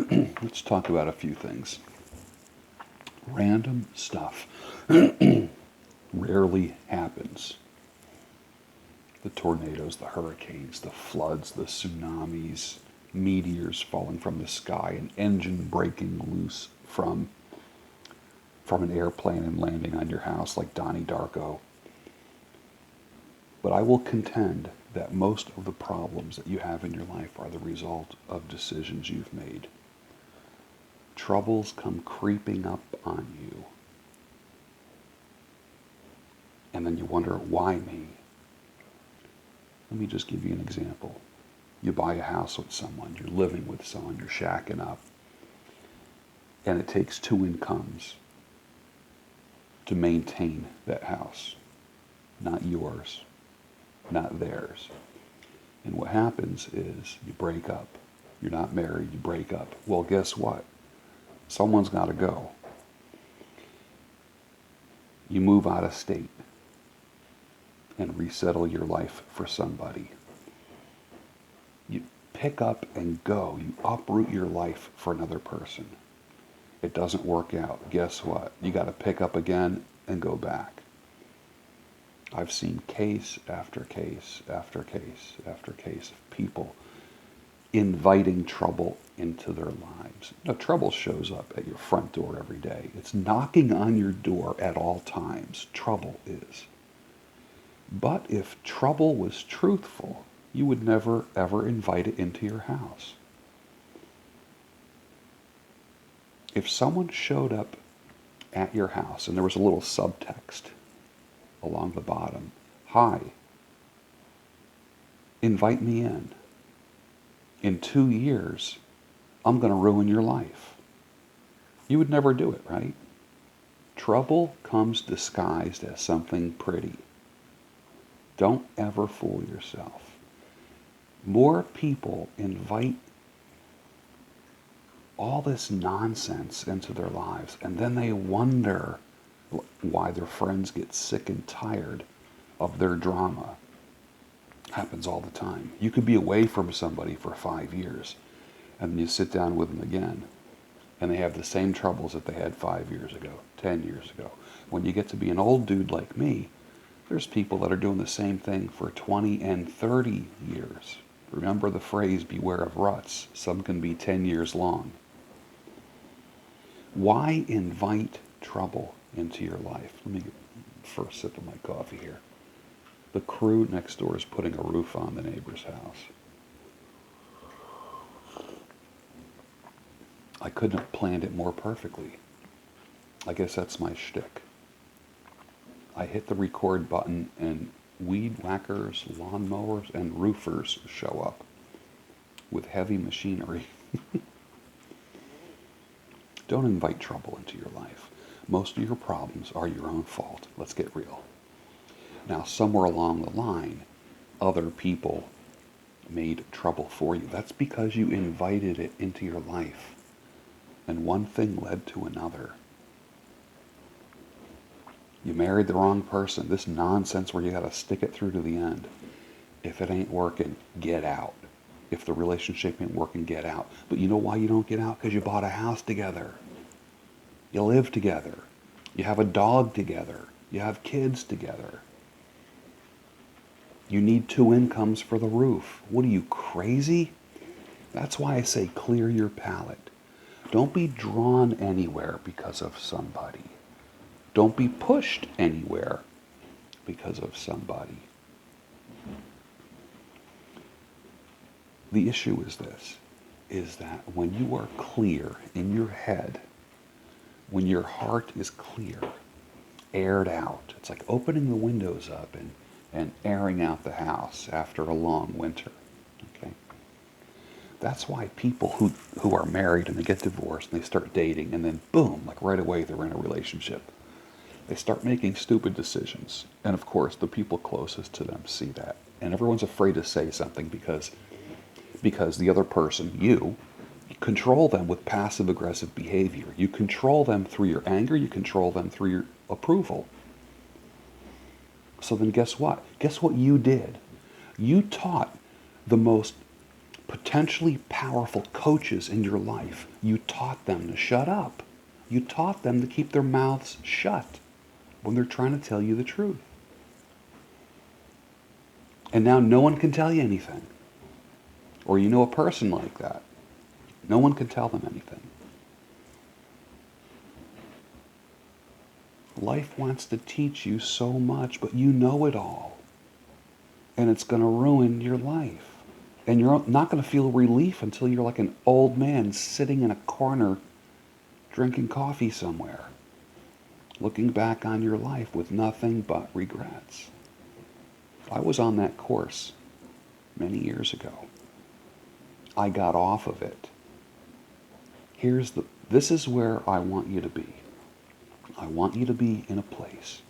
Let's talk about a few things. Random stuff rarely happens. The tornadoes, the hurricanes, the floods, the tsunamis, meteors falling from the sky, an engine breaking loose from an airplane and landing on your house like Donnie Darko. But I will contend that most of the problems that you have in your life are the result of decisions you've made. Troubles come creeping up on you. And then you wonder, why me? Let me just give you an example. You buy a house with someone, you're living with someone, you're shacking up, and it takes two incomes to maintain that house. Not yours, not theirs. And what happens is you break up. You're not married, you break up. Well, guess what? Someone's got to go. You move out of state and resettle your life for somebody. You pick up and go. You uproot your life for another person. It doesn't work out. Guess what? You got to pick up again and go back. I've seen case after case after case after case of people inviting trouble into their lives. No, trouble shows up at your front door every day. It's knocking on your door at all times. Trouble is. But if trouble was truthful, you would never ever invite it into your house. If someone showed up at your house and there was a little subtext along the bottom, hi, invite me in. In 2 years, I'm going to ruin your life. You would never do it, right? Trouble comes disguised as something pretty. Don't ever fool yourself. More people invite all this nonsense into their lives, and then they wonder why their friends get sick and tired of their drama. Happens all the time. You could be away from somebody for 5 years, and then you sit down with them again, and they have the same troubles that they had 5 years ago, 10 years ago. When you get to be an old dude like me, there's people that are doing the same thing for 20 and 30 years. Remember the phrase, beware of ruts. Some can be 10 years long. Why invite trouble into your life? Let me get first sip of my coffee here. The crew next door is putting a roof on the neighbor's house. I couldn't have planned it more perfectly. I guess that's my shtick. I hit the record button and weed whackers, lawnmowers, and roofers show up with heavy machinery. Don't invite trouble into your life. Most of your problems are your own fault. Let's get real. Now, somewhere along the line, other people made trouble for you. That's because you invited it into your life. And one thing led to another. You married the wrong person. This nonsense where you got to stick it through to the end. If it ain't working, get out. If the relationship ain't working, get out. But you know why you don't get out? Because you bought a house together. You live together. You have a dog together. You have kids together. You need 2 incomes for the roof. What are you, crazy? That's why I say clear your palate. Don't be drawn anywhere because of somebody. Don't be pushed anywhere because of somebody. The issue is this, is that when you are clear in your head, when your heart is clear, aired out, it's like opening the windows up and airing out the house after a long winter. Okay? That's why people who are married and they get divorced and they start dating and then boom, like right away they're in a relationship. They start making stupid decisions. And of course, the people closest to them see that. And everyone's afraid to say something because the other person, you control them with passive-aggressive behavior. You control them through your anger. You control them through your approval. So then guess what? Guess what you did? You taught the most potentially powerful coaches in your life, you taught them to shut up. You taught them to keep their mouths shut when they're trying to tell you the truth. And now no one can tell you anything. Or you know a person like that. No one can tell them anything. Life wants to teach you so much, but you know it all. And it's going to ruin your life. And you're not going to feel relief until you're like an old man sitting in a corner drinking coffee somewhere, looking back on your life with nothing but regrets. I was on that course many years ago. I got off of it. This is where I want you to be. I want you to be in a place.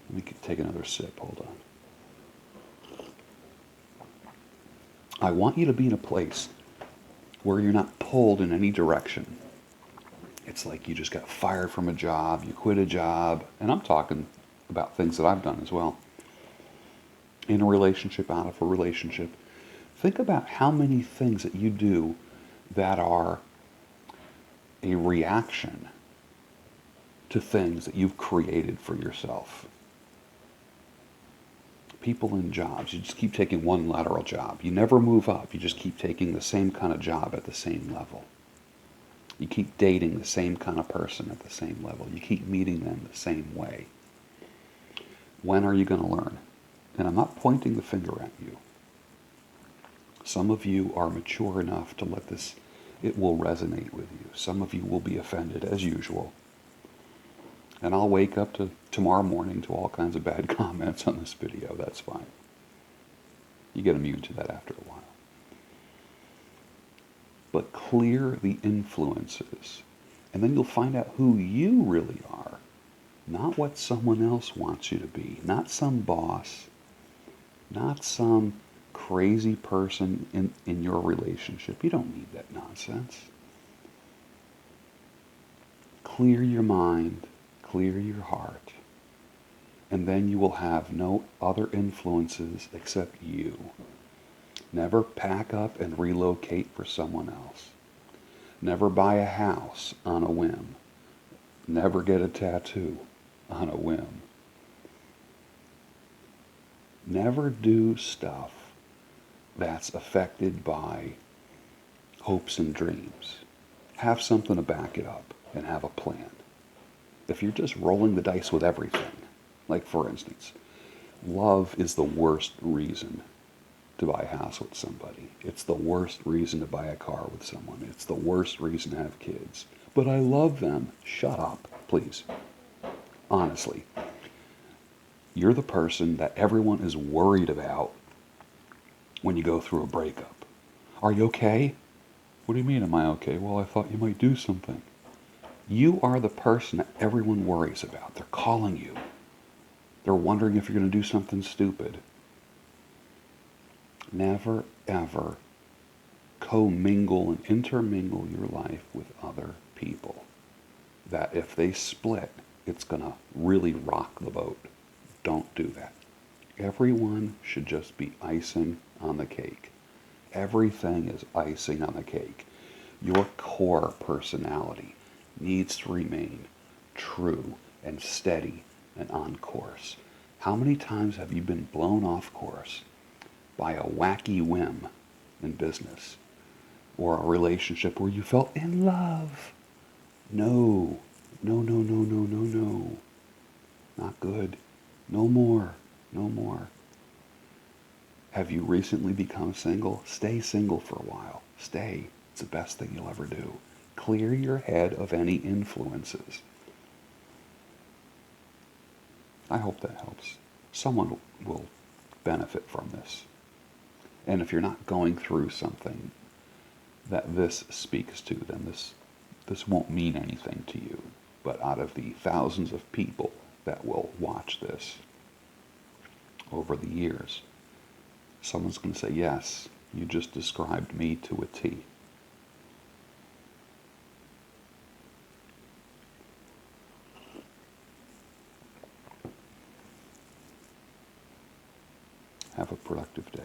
Let me take another sip, hold on. I want you to be in a place where you're not pulled in any direction. It's like you just got fired from a job, you quit a job, and I'm talking about things that I've done as well. In a relationship, out of a relationship. Think about how many things that you do that are a reaction to things that you've created for yourself. People in jobs, you just keep taking one lateral job. You never move up. You just keep taking the same kind of job at the same level. You keep dating the same kind of person at the same level. You keep meeting them the same way. When are you going to learn? And I'm not pointing the finger at you. Some of you are mature enough to let this, it will resonate with you. Some of you will be offended as usual. And I'll wake up to tomorrow morning to all kinds of bad comments on this video. That's fine. You get immune to that after a while. But clear the influences. And then you'll find out who you really are. Not what someone else wants you to be. Not some boss. Not some crazy person in your relationship. You don't need that nonsense. Clear your mind. Clear your heart. And then you will have no other influences except you. Never pack up and relocate for someone else. Never buy a house on a whim. Never get a tattoo on a whim. Never do stuff that's affected by hopes and dreams. Have something to back it up and have a plan. If you're just rolling the dice with everything, like for instance, love is the worst reason to buy a house with somebody. It's the worst reason to buy a car with someone. It's the worst reason to have kids. But I love them. Shut up, please. Honestly. You're the person that everyone is worried about when you go through a breakup. Are you okay? What do you mean, am I okay? Well, I thought you might do something. You are the person that everyone worries about. They're calling you. They're wondering if you're going to do something stupid. Never, ever commingle and intermingle your life with other people. That if they split, it's going to really rock the boat. Don't do that. Everyone should just be icing on the cake. Everything is icing on the cake. Your core personality needs to remain true and steady and on course. How many times have you been blown off course by a wacky whim in business or a relationship where you felt in love? No. No, no, no, no, no, no. Not good. No more. No more. Have you recently become single? Stay single for a while. Stay. It's the best thing you'll ever do. Clear your head of any influences. I hope that helps. Someone will benefit from this. And if you're not going through something that this speaks to, then this won't mean anything to you. But out of the thousands of people that will watch this over the years, someone's going to say, yes, you just described me to a T. Have a productive day.